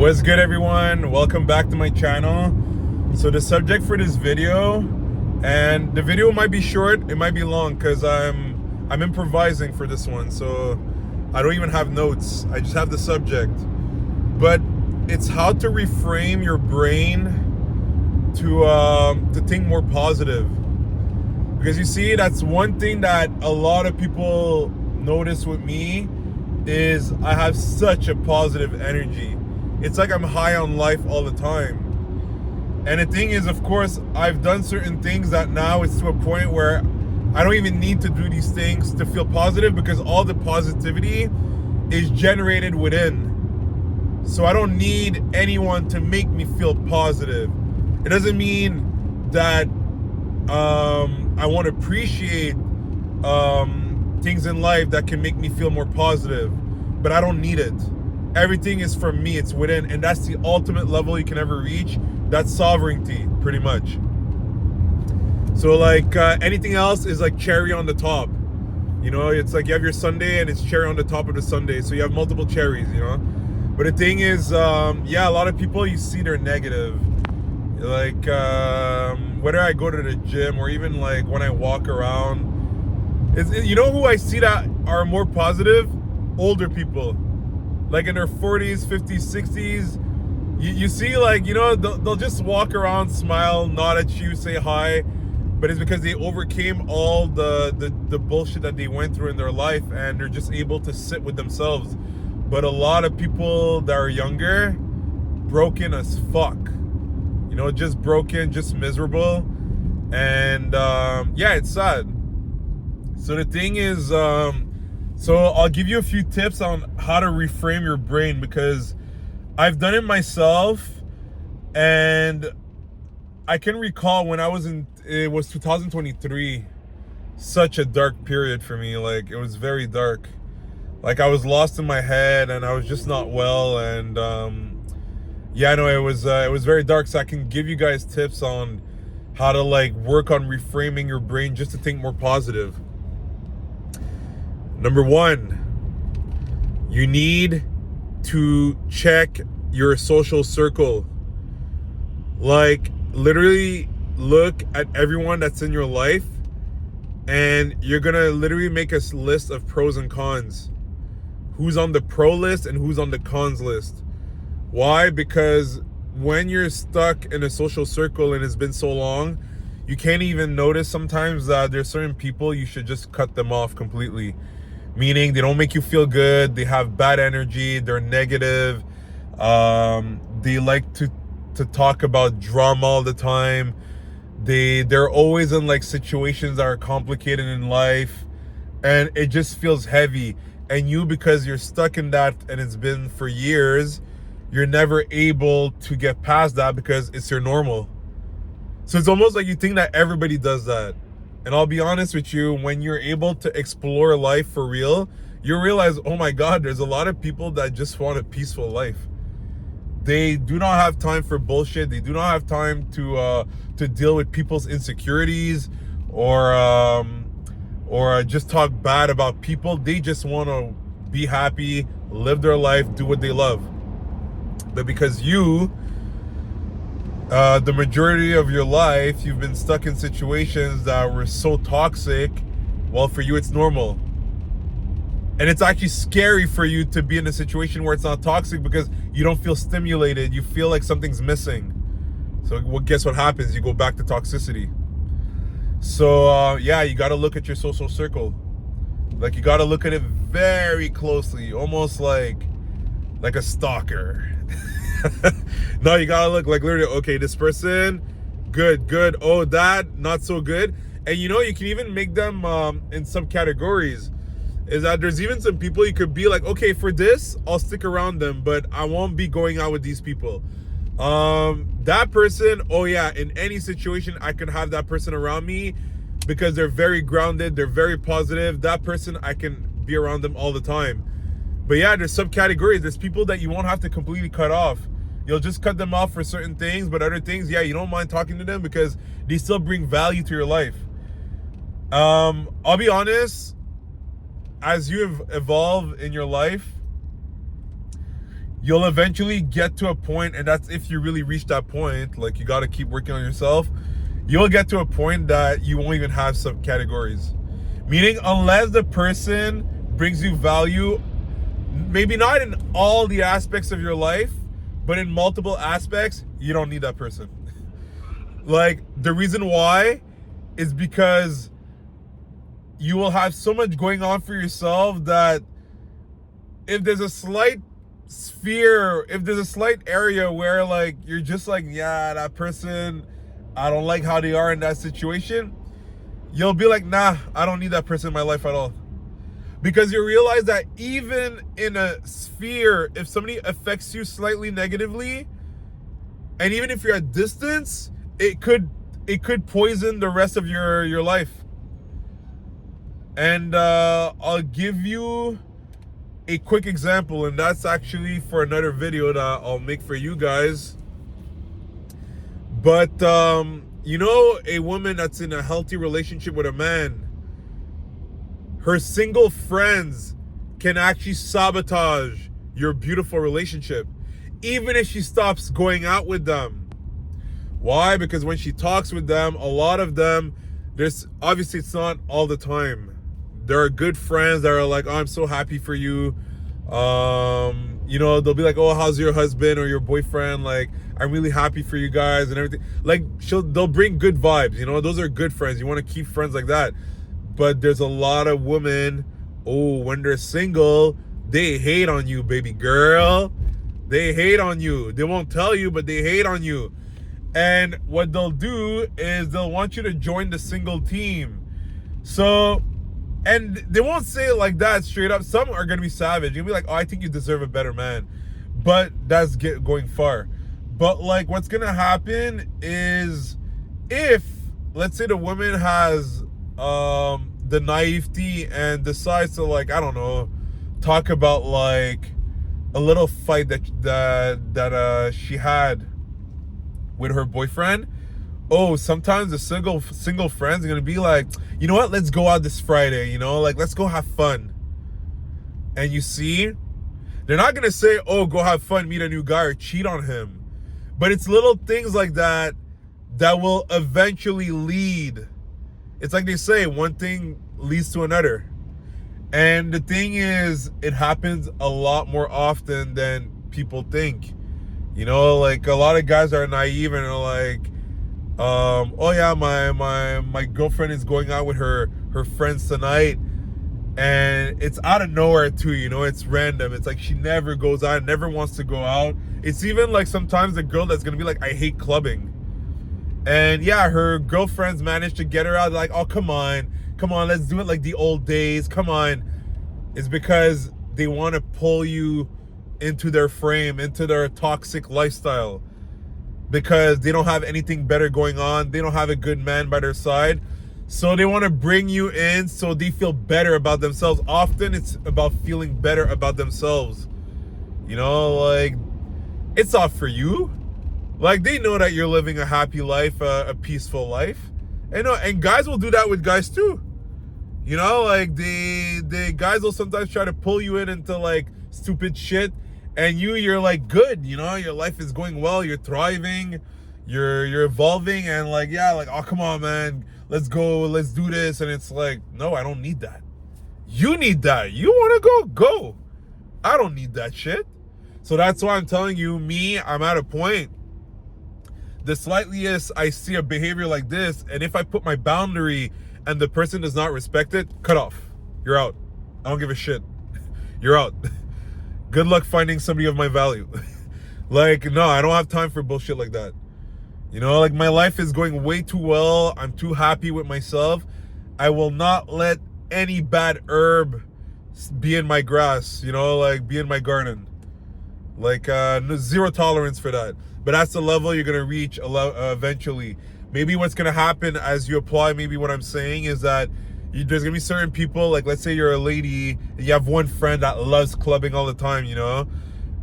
What's good, everyone? Welcome back to my channel. So the subject for this video, and the video might be short, it might be long because I'm improvising for this one, so I don't even have notes. I just have the subject. But it's how to reframe your brain to think more positive. Because you see, that's one thing that a lot of people notice with me is I have such a positive energy. It's like I'm high on life all the time. And the thing is, of course, I've done certain things that now it's to a point where I don't even need to do these things to feel positive because all the positivity is generated within. So I don't need anyone to make me feel positive. It doesn't mean that I won't appreciate things in life that can make me feel more positive, but I don't need it. Everything is from me, it's within, and that's the ultimate level you can ever reach. That's sovereignty, pretty much. So like anything else is like cherry on the top. You know, it's like you have your sundae and it's cherry on the top of the sundae, so you have multiple cherries, you know. But the thing is, yeah, a lot of people, you see they're negative. Like whether I go to the gym or even like when I walk around, you know who I see that are more positive? Older people, like in their 40s, 50s, 60s. You see, like, you know, they'll just walk around, smile, nod at you, say hi, but it's because they overcame all the bullshit that they went through in their life, and they're just able to sit with themselves. But a lot of people that are younger, broken as fuck. You know, just broken, just miserable. And yeah, it's sad. So the thing is, so I'll give you a few tips on how to reframe your brain, because I've done it myself, and I can recall when it was 2023, such a dark period for me. Like, it was very dark. Like, I was lost in my head and I was just not well, and yeah, no, it was very dark. So I can give you guys tips on how to like work on reframing your brain just to think more positive. Number one, you need to check your social circle. Like, literally look at everyone that's in your life, and you're gonna literally make a list of pros and cons. Who's on the pro list and who's on the cons list. Why? Because when you're stuck in a social circle and it's been so long, you can't even notice sometimes that there's certain people you should just cut them off completely. Meaning they don't make you feel good, they have bad energy, they're negative, they like to talk about drama all the time, they're always in like situations that are complicated in life, and it just feels heavy. And you, because you're stuck in that and it's been for years, you're never able to get past that because it's your normal. So it's almost like you think that everybody does that. And I'll be honest with you, when you're able to explore life for real, you realize, oh my God, there's a lot of people that just want a peaceful life. They do not have time for bullshit. They do not have time to deal with people's insecurities or just talk bad about people. They just want to be happy, live their life, do what they love. But because you, the majority of your life, you've been stuck in situations that were so toxic, well, for you, it's normal. And it's actually scary for you to be in a situation where it's not toxic because you don't feel stimulated. You feel like something's missing. So guess what happens? You go back to toxicity. So yeah, you got to look at your social circle. Like, you got to look at it very closely, almost like a stalker. No, you gotta look like literally, okay, this person, good. Oh, that, not so good. And you know, you can even make them in some categories. Is that there's even some people you could be like, okay, for this, I'll stick around them, but I won't be going out with these people. That person, oh yeah, in any situation, I can have that person around me because they're very grounded, they're very positive. That person, I can be around them all the time. But yeah, there's subcategories. There's people that you won't have to completely cut off. You'll just cut them off for certain things, but other things, yeah, you don't mind talking to them because they still bring value to your life. I'll be honest, as you evolve in your life, you'll eventually get to a point, and that's if you really reach that point, like you got to keep working on yourself. You'll get to a point that you won't even have subcategories. Meaning, unless the person brings you value, maybe not in all the aspects of your life, but in multiple aspects, you don't need that person. Like, the reason why is because you will have so much going on for yourself that if there's a slight sphere, if there's a slight area where like you're just like, yeah, that person, I don't like how they are in that situation, you'll be like, nah, I don't need that person in my life at all. Because you realize that even in a sphere, if somebody affects you slightly negatively, and even if you're at distance, it could poison the rest of your life. And I'll give you a quick example, and that's actually for another video that I'll make for you guys. But you know, a woman that's in a healthy relationship with a man, her single friends can actually sabotage your beautiful relationship, even if she stops going out with them. Why? Because when she talks with them, a lot of them, there's obviously, it's not all the time. There are good friends that are like, oh, I'm so happy for you. You know, they'll be like, oh, how's your husband or your boyfriend? Like, I'm really happy for you guys and everything. Like, they'll bring good vibes. You know, those are good friends. You want to keep friends like that. But there's a lot of women, oh, when they're single, they hate on you, baby girl. They hate on you. They won't tell you, but they hate on you. And what they'll do is they'll want you to join the single team. So, and they won't say it like that straight up. Some are going to be savage. You'll be like, oh, I think you deserve a better man. But that's going far. But like, what's going to happen is if, let's say the woman has the naivety and decides to, like, I don't know, talk about like a little fight that she had with her boyfriend. Oh, sometimes the single friends are gonna be like, you know what, let's go out this Friday, you know, like, let's go have fun. And you see, they're not gonna say, oh, go have fun, meet a new guy, or cheat on him. But it's little things like that that will eventually lead. It's like they say, one thing leads to another. And the thing is, it happens a lot more often than people think. You know, like, a lot of guys are naive and are like, oh yeah, my girlfriend is going out with her friends tonight, and it's out of nowhere too, you know, it's random. It's like she never goes out, never wants to go out. It's even like sometimes the girl that's gonna be like, I hate clubbing. And yeah, her girlfriends managed to get her out, like, oh, come on, let's do it like the old days, come on. It's because they want to pull you into their frame, into their toxic lifestyle, because they don't have anything better going on. They don't have a good man by their side. So they want to bring you in so they feel better about themselves. Often it's about feeling better about themselves. You know, like, it's not for you. Like, they know that you're living a happy life, a peaceful life. And guys will do that with guys too. You know, like, the guys will sometimes try to pull you into like stupid shit. And you're like, good, you know, your life is going well, you're thriving, you're evolving, and like, yeah, like, oh, come on, man, let's go, let's do this. And it's like, no, I don't need that. You need that. You want to go. I don't need that shit. So that's why I'm telling you, I'm at a point. The slightest I see a behavior like this, and if I put my boundary and the person does not respect it, cut off. You're out. I don't give a shit. You're out. Good luck finding somebody of my value. Like, no, I don't have time for bullshit like that. You know, like, my life is going way too well. I'm too happy with myself. I will not let any bad herb be in my grass, you know, like, be in my garden. Like, zero tolerance for that. But that's the level you're going to reach eventually. Maybe what's going to happen as you apply, maybe what I'm saying is that there's gonna be certain people, like, let's say you're a lady and you have one friend that loves clubbing all the time, you know,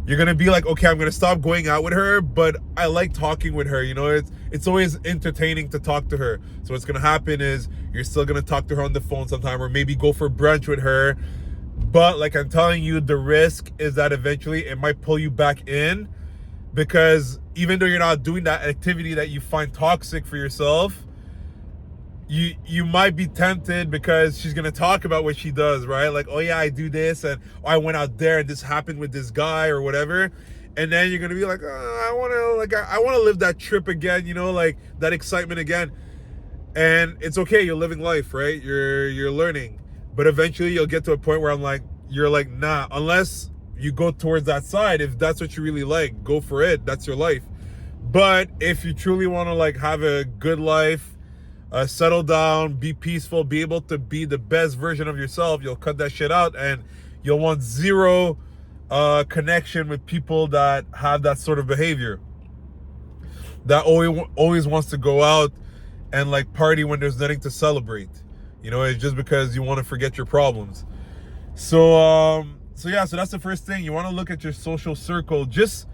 you're gonna be like, okay, I'm gonna stop going out with her, but I like talking with her, you know, it's always entertaining to talk to her. So what's gonna happen is you're still gonna talk to her on the phone sometime, or maybe go for brunch with her, But like I'm telling you, the risk is that eventually it might pull you back in, because even though you're not doing that activity that you find toxic for yourself, you might be tempted because she's gonna talk about what she does, right? Like, oh yeah, I do this, and oh, I went out there and this happened with this guy or whatever. And then you're gonna be like, oh, I wanna live that trip again, like that excitement again. And it's okay, you're living life, right? You're learning. But eventually you'll get to a point where you're like, nah, unless you go towards that side. If that's what you really like, go for it. That's your life. But if you truly want to like have a good life, settle down, be peaceful, be able to be the best version of yourself, you'll cut that shit out, and you'll want zero connection with people that have that sort of behavior, that always wants to go out and like party when there's nothing to celebrate. It's just because you want to forget your problems. So that's the first thing. You want to look at your social circle. Just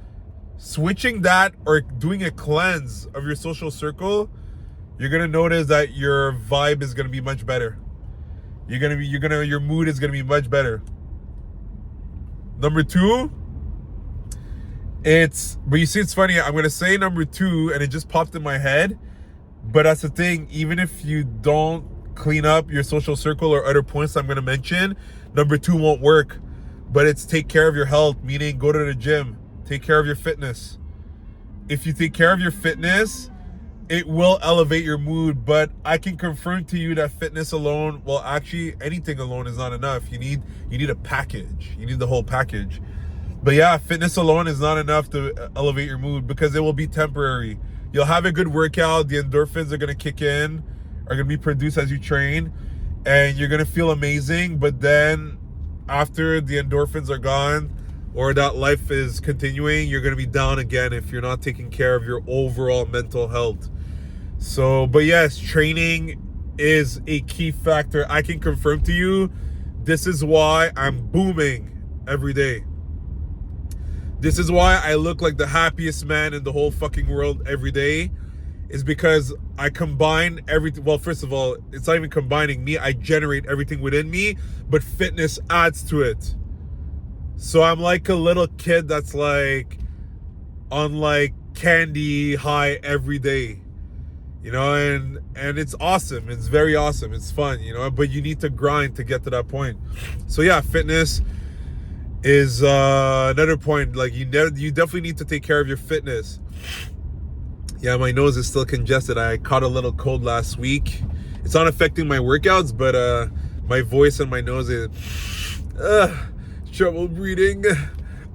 switching that or doing a cleanse of your social circle, you're gonna notice that your vibe is gonna be much better. Your mood is gonna be much better. Number 2, but you see, it's funny. I'm gonna say number 2, and it just popped in my head. But that's the thing. Even if you don't clean up your social circle or other points I'm gonna mention, number 2 won't work. But it's take care of your health, meaning go to the gym, take care of your fitness. If you take care of your fitness, it will elevate your mood. But I can confirm to you that fitness alone, well, actually anything alone is not enough. You need a package. You need the whole package. But yeah, fitness alone is not enough to elevate your mood, because it will be temporary. You'll have a good workout, the endorphins are gonna kick in, are gonna be produced as you train, and you're gonna feel amazing. But then after the endorphins are gone, or that life is continuing, you're gonna be down again if you're not taking care of your overall mental health. So, but yes, training is a key factor. I can confirm to you, this is why I'm booming every day. This is why I look like the happiest man in the whole fucking world every day, is because I combine everything. Well, first of all, it's not even combining me. I generate everything within me, but fitness adds to it. So I'm like a little kid that's like on like candy high every day, and it's awesome. It's very awesome. It's fun, but you need to grind to get to that point. So yeah, fitness is another point. Like you definitely need to take care of your fitness. Yeah, my nose is still congested. I caught a little cold last week. It's not affecting my workouts, but my voice and my nose is trouble breathing.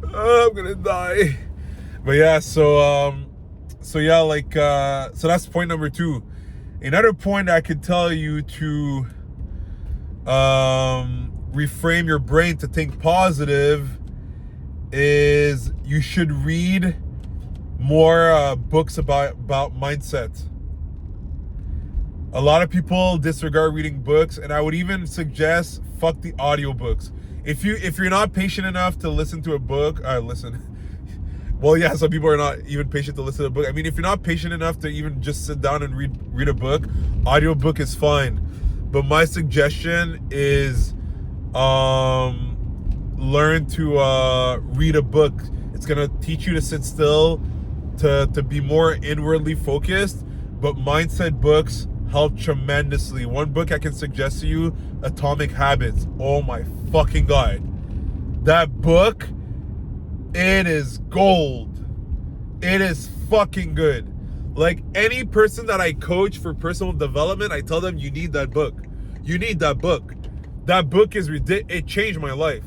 I'm gonna die. But yeah, so that's point number 2. Another point I could tell you to reframe your brain to think positive is you should read more books about mindset. A lot of people disregard reading books, and I would even suggest fuck the audiobooks. If you're not patient enough to listen to a book, listen. Well, yeah, some people are not even patient to listen to a book. I mean, if you're not patient enough to even just sit down and read a book, audiobook is fine. But my suggestion is learn to read a book. It's gonna teach you to sit still, to be more inwardly focused. But mindset books help tremendously. One book I can suggest to you, Atomic Habits. Oh my fucking God. That book, it is gold. It is fucking good. Like any person that I coach for personal development, I tell them you need that book. You need that book. That book is ridiculous. It changed my life.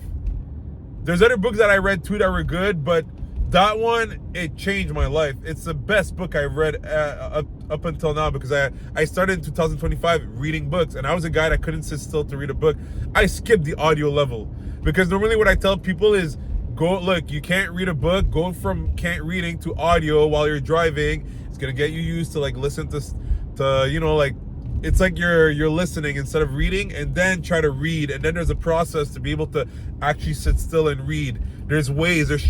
There's other books that I read too that were good, but that one, it changed my life. It's the best book I've read up until now, because I started in 2025 reading books, and I was a guy that couldn't sit still to read a book. I skipped the audio level, because normally what I tell people is, look, you can't read a book, go from can't reading to audio while you're driving. It's gonna get you used to like listen to like, it's like you're listening instead of reading, and then try to read. And then there's a process to be able to actually sit still and read. There's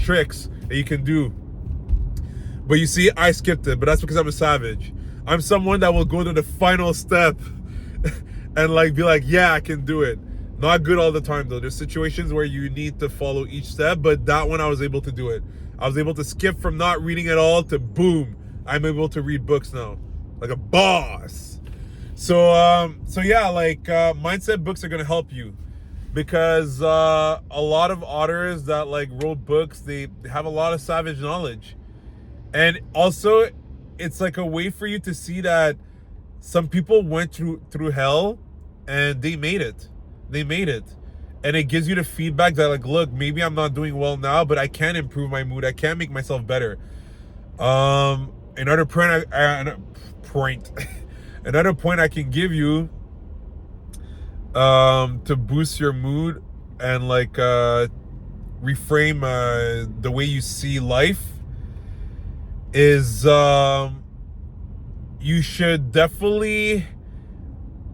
tricks that you can do. But you see, I skipped it, but that's because I'm a savage. I'm someone that will go to the final step and like be like, yeah, I can do it. Not good all the time though. There's situations where you need to follow each step, but that one I was able to do it. I was able to skip from not reading at all to boom, I'm able to read books now, like a boss. So yeah, like mindset books are gonna help you, because a lot of authors that like wrote books, they have a lot of savage knowledge, and also it's like a way for you to see that some people went through hell and they made it. And it gives you the feedback that, like, look, maybe I'm not doing well now, but I can improve my mood, I can make myself better. Another point another point I can give you to boost your mood and like reframe the way you see life is you should definitely,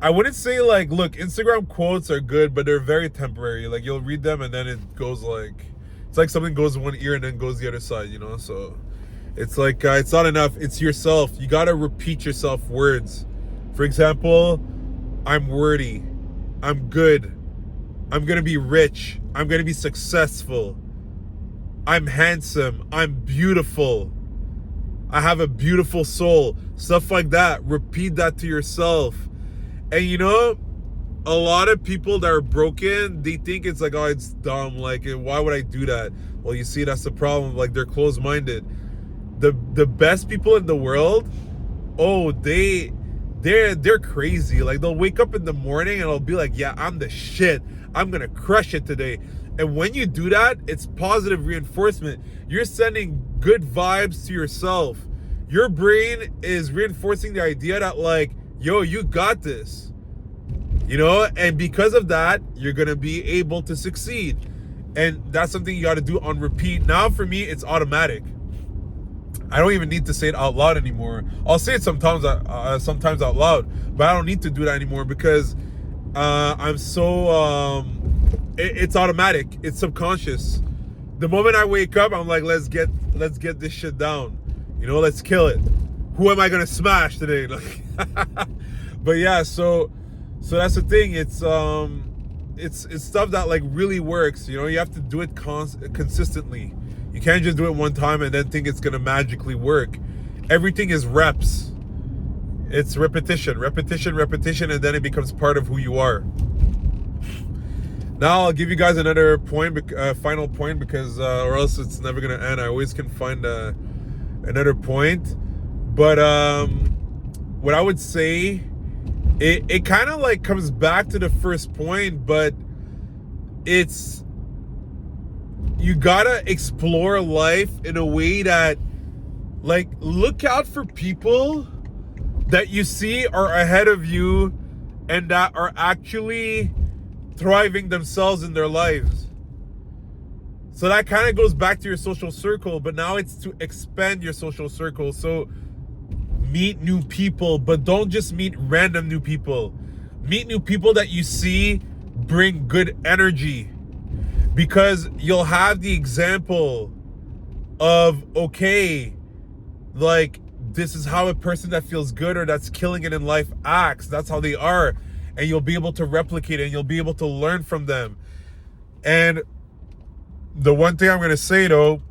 I wouldn't say like, look, Instagram quotes are good, but they're very temporary. Like, you'll read them and then it goes like, it's like something goes one ear and then goes the other side, you know? So it's like, it's not enough. It's yourself. You got to repeat yourself words. For example, I'm worthy. I'm good. I'm going to be rich. I'm going to be successful. I'm handsome. I'm beautiful. I have a beautiful soul. Stuff like that. Repeat that to yourself. And you know, a lot of people that are broken, they think it's like, oh, it's dumb. Like, why would I do that? Well, you see, that's the problem. Like, they're closed-minded. The best people in the world, oh, they're crazy. Like, they'll wake up in the morning and they'll be like, yeah, I'm the shit. I'm gonna crush it today. And when you do that, it's positive reinforcement. You're sending good vibes to yourself. Your brain is reinforcing the idea that, like, yo, you got this, you know? And because of that, you're gonna be able to succeed. And that's something you got to do on repeat. Now for me, it's automatic. I don't even need to say it out loud anymore. I'll say it sometimes out loud, but I don't need to do that anymore, because I'm so it's automatic. It's subconscious. The moment I wake up, I'm like, let's get this shit down. You know, let's kill it. Who am I gonna smash today? But yeah, so that's the thing. It's stuff that like really works. You know, you have to do it consistently. You can't just do it one time and then think it's gonna magically work. Everything is reps. It's repetition, and then it becomes part of who you are. Now I'll give you guys another point, final point, because or else it's never gonna end. I always can find another point, but what I would say, it kind of like comes back to the first point, but it's, you gotta explore life in a way that, like, look out for people that you see are ahead of you and that are actually thriving themselves in their lives. So that kind of goes back to your social circle, but now it's to expand your social circle. So meet new people, but don't just meet random new people. Meet new people that you see bring good energy, because you'll have the example of, okay, like, this is how a person that feels good or that's killing it in life acts. That's how they are. And you'll be able to replicate it, and you'll be able to learn from them. And the one thing I'm going to say, though,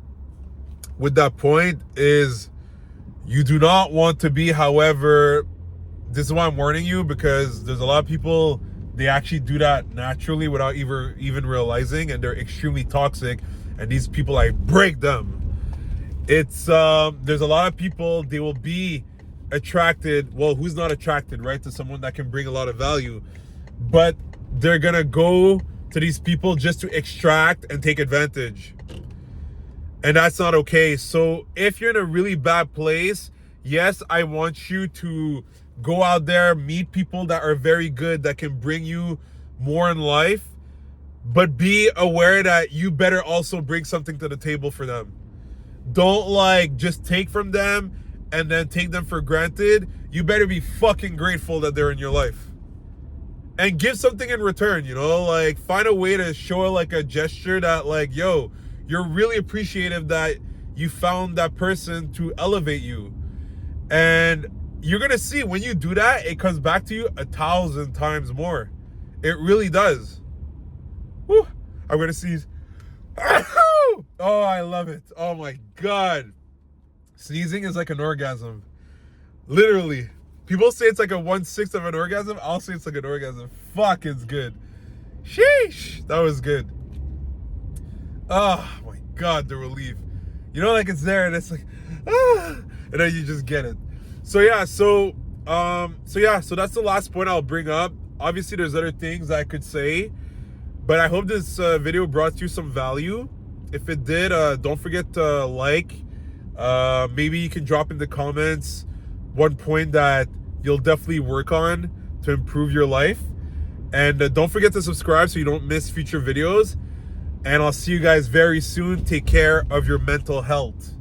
with that point is, you do not want to be, however, this is why I'm warning you, because there's a lot of people, they actually do that naturally without even realizing, and they're extremely toxic, and these people, I break them. It's there's a lot of people, they will be attracted, well, who's not attracted, right, to someone that can bring a lot of value, but they're gonna go to these people just to extract and take advantage, and that's not okay. So if you're in a really bad place, yes, I want you to go out there, meet people that are very good, that can bring you more in life, but be aware that you better also bring something to the table for them. Don't like just take from them and then take them for granted. You better be fucking grateful that they're in your life, and give something in return, you know, like find a way to show like a gesture that, like, yo, you're really appreciative that you found that person to elevate you. And you're gonna see, when you do that, it comes back to you 1,000 times more. It really does. I'm gonna sneeze. Oh, I love it. Oh my God. Sneezing is like an orgasm. Literally. People say it's like a 1/6 of an orgasm. I'll say it's like an orgasm. Fuck, it's good. Sheesh. That was good. Oh my God, the relief. You know, like it's there and it's like, and then you just get it. So that's the last point I'll bring up. Obviously, there's other things I could say, but I hope this video brought you some value. If it did, don't forget to like. Maybe you can drop in the comments one point that you'll definitely work on to improve your life. And don't forget to subscribe so you don't miss future videos. And I'll see you guys very soon. Take care of your mental health.